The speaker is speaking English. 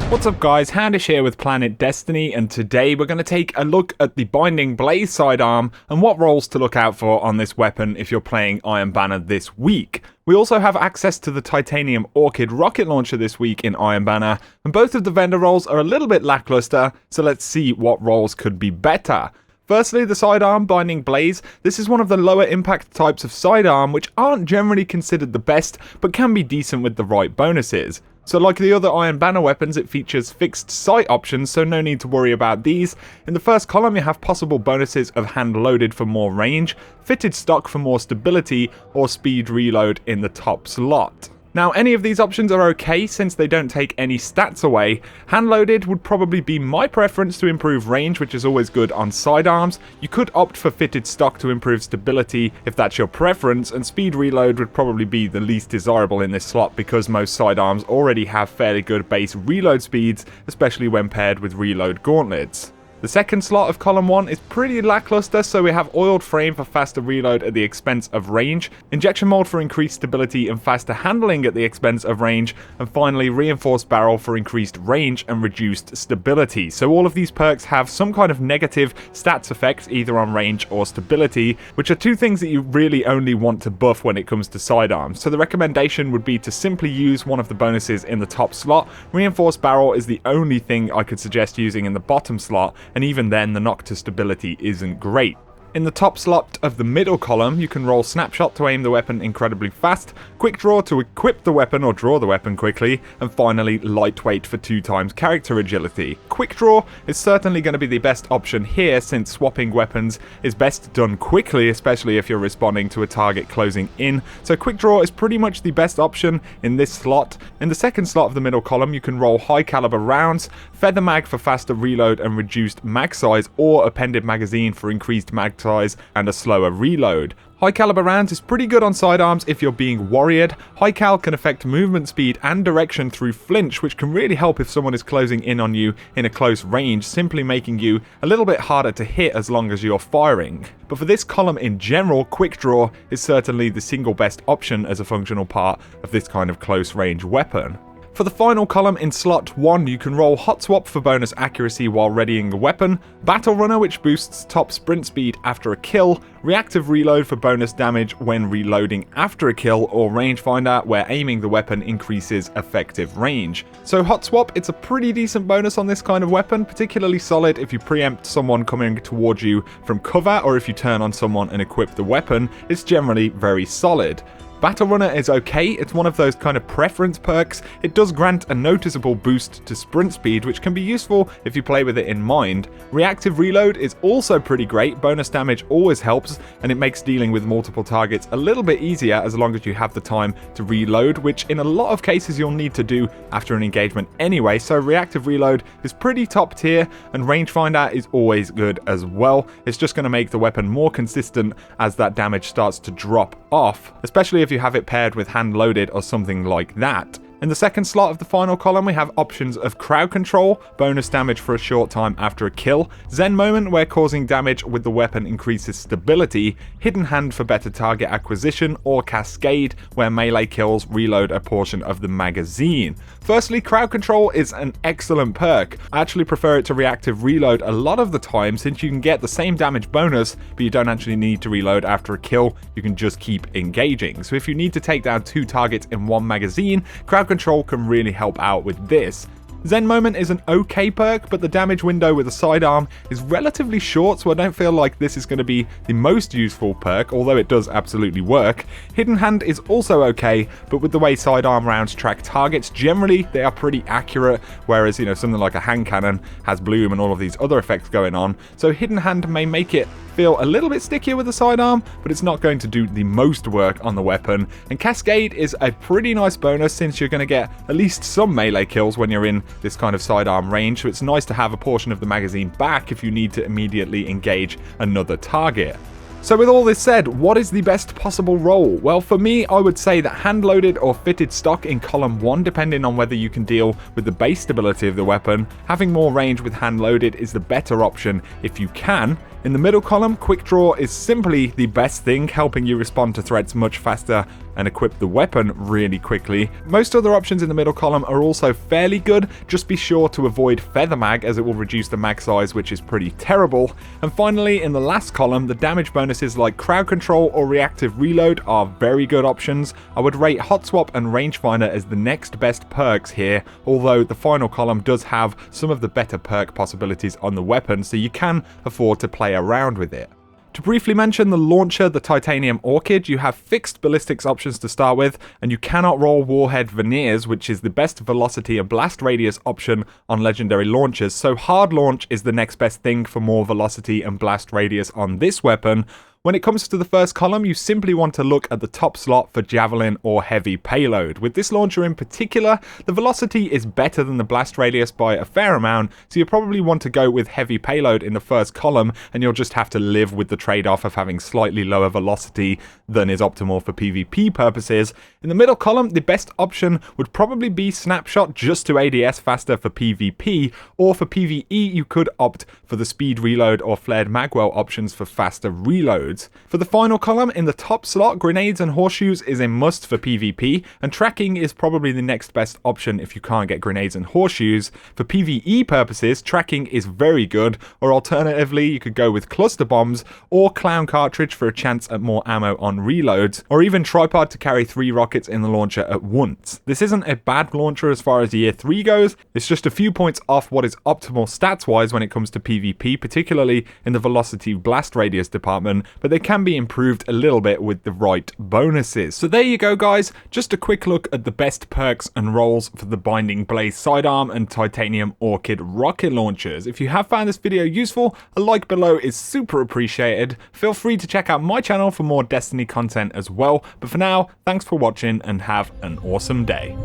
What's up guys, Handish here with Planet Destiny, and today we're going to take a look at the Binding Blaze sidearm and what roles to look out for on this weapon if you're playing Iron Banner this week. We also have access to the Titanium Orchid rocket launcher this week in Iron Banner, and both of the vendor roles are a little bit lackluster, so let's see what roles could be better. Firstly, the Sidearm Binding Blaze. This is one of the lower impact types of sidearm which aren't generally considered the best, but can be decent with the right bonuses. So like the other Iron Banner weapons, it features fixed sight options, so no need to worry about these. In the first column you have possible bonuses of hand loaded for more range, fitted stock for more stability, or speed reload in the top slot. Now, any of these options are okay since they don't take any stats away. Hand-loaded would probably be my preference to improve range, which is always good on sidearms. You could opt for fitted stock to improve stability if that's your preference, and speed reload would probably be the least desirable in this slot because most sidearms already have fairly good base reload speeds, especially when paired with reload gauntlets. The second slot of column 1 is pretty lackluster, so we have oiled frame for faster reload at the expense of range, injection mold for increased stability and faster handling at the expense of range, and finally reinforced barrel for increased range and reduced stability. So all of these perks have some kind of negative stats effect either on range or stability, which are two things that you really only want to buff when it comes to sidearms. So the recommendation would be to simply use one of the bonuses in the top slot. Reinforced barrel is the only thing I could suggest using in the bottom slot, and even then the knock to stability isn't great. In the top slot of the middle column, you can roll Snapshot to aim the weapon incredibly fast, Quick Draw to equip the weapon or draw the weapon quickly, and finally Lightweight for 2x character agility. Quick Draw is certainly going to be the best option here since swapping weapons is best done quickly, especially if you're responding to a target closing in, so Quick Draw is pretty much the best option in this slot. In the second slot of the middle column, you can roll high caliber rounds, Feather Mag for faster reload and reduced mag size, or Appended Magazine for increased mag size and a slower reload. High caliber rounds is pretty good on sidearms if you're being warriored. High cal can affect movement speed and direction through flinch, which can really help if someone is closing in on you in a close range, simply making you a little bit harder to hit as long as you're firing. But for this column in general, Quick Draw is certainly the single best option as a functional part of this kind of close range weapon. For the final column in slot 1, you can roll Hot Swap for bonus accuracy while readying a weapon, Battle Runner which boosts top sprint speed after a kill, Reactive Reload for bonus damage when reloading after a kill, or Rangefinder where aiming the weapon increases effective range. So Hot Swap, it's a pretty decent bonus on this kind of weapon, particularly solid if you preempt someone coming towards you from cover or if you turn on someone and equip the weapon. It's generally very solid. Battle Runner is okay, it's one of those kind of preference perks. It does grant a noticeable boost to sprint speed, which can be useful if you play with it in mind. Reactive Reload is also pretty great, bonus damage always helps, and it makes dealing with multiple targets a little bit easier as long as you have the time to reload, which in a lot of cases you'll need to do after an engagement anyway, so Reactive Reload is pretty top tier, and Rangefinder is always good as well. It's just going to make the weapon more consistent as that damage starts to drop off, especially if you have it paired with hand loaded or something like that. In the second slot of the final column, we have options of Crowd Control, bonus damage for a short time after a kill, Zen Moment where causing damage with the weapon increases stability, Hidden Hand for better target acquisition, or Cascade where melee kills reload a portion of the magazine. Firstly, Crowd Control is an excellent perk. I actually prefer it to Reactive Reload a lot of the time since you can get the same damage bonus, but you don't actually need to reload after a kill, you can just keep engaging. So if you need to take down 2 targets in one magazine, Crowd Control can really help out with this. Zen Moment is an okay perk, but the damage window with a sidearm is relatively short, so I don't feel like this is going to be the most useful perk, although it does absolutely work. Hidden Hand is also okay, but with the way sidearm rounds track targets, generally they are pretty accurate, whereas, something like a hand cannon has bloom and all of these other effects going on, so Hidden Hand may make it feel a little bit stickier with the sidearm, but it's not going to do the most work on the weapon. And Cascade is a pretty nice bonus since you're going to get at least some melee kills when you're in this kind of sidearm range, so it's nice to have a portion of the magazine back if you need to immediately engage another target. So with all this said, what is the best possible role? Well, for me, I would say that hand-loaded or fitted stock in column 1, depending on whether you can deal with the base stability of the weapon. Having more range with hand-loaded is the better option if you can. In the middle column, Quick Draw is simply the best thing, helping you respond to threats much faster and equip the weapon really quickly. Most other options in the middle column are also fairly good, just be sure to avoid Feather Mag as it will reduce the mag size, which is pretty terrible. And finally, in the last column, the damage bonuses like crowd control or reactive reload are very good options. I would rate Hot Swap and Rangefinder as the next best perks here, although the final column does have some of the better perk possibilities on the weapon, so you can afford to play around with it. To briefly mention the launcher, the Titanium Orchid, you have fixed ballistics options to start with, and you cannot roll Warhead Veneers, which is the best velocity and blast radius option on legendary launchers, so hard launch is the next best thing for more velocity and blast radius on this weapon. When it comes to the first column, you simply want to look at the top slot for javelin or heavy payload. With this launcher in particular, the velocity is better than the blast radius by a fair amount, so you probably want to go with heavy payload in the first column, and you'll just have to live with the trade-off of having slightly lower velocity than is optimal for PvP purposes. In the middle column, the best option would probably be Snapshot just to ADS faster for PvP, or for PvE you could opt for the speed reload or flared magwell options for faster reloads. For the final column, in the top slot, grenades and horseshoes is a must for PvP, and tracking is probably the next best option if you can't get grenades and horseshoes. For PvE purposes, tracking is very good, or alternatively, you could go with cluster bombs or clown cartridge for a chance at more ammo on reloads, or even tripod to carry 3 rockets in the launcher at once. This isn't a bad launcher as far as year 3 goes, it's just a few points off what is optimal stats wise when it comes to PvP, particularly in the velocity blast radius department, but they can be improved a little bit with the right bonuses. So there you go guys, just a quick look at the best perks and roles for the Binding Blaze Sidearm and Titanium Orchid rocket launchers. If you have found this video useful, a like below is super appreciated. Feel free to check out my channel for more Destiny content as well, but for now, thanks for watching and have an awesome day.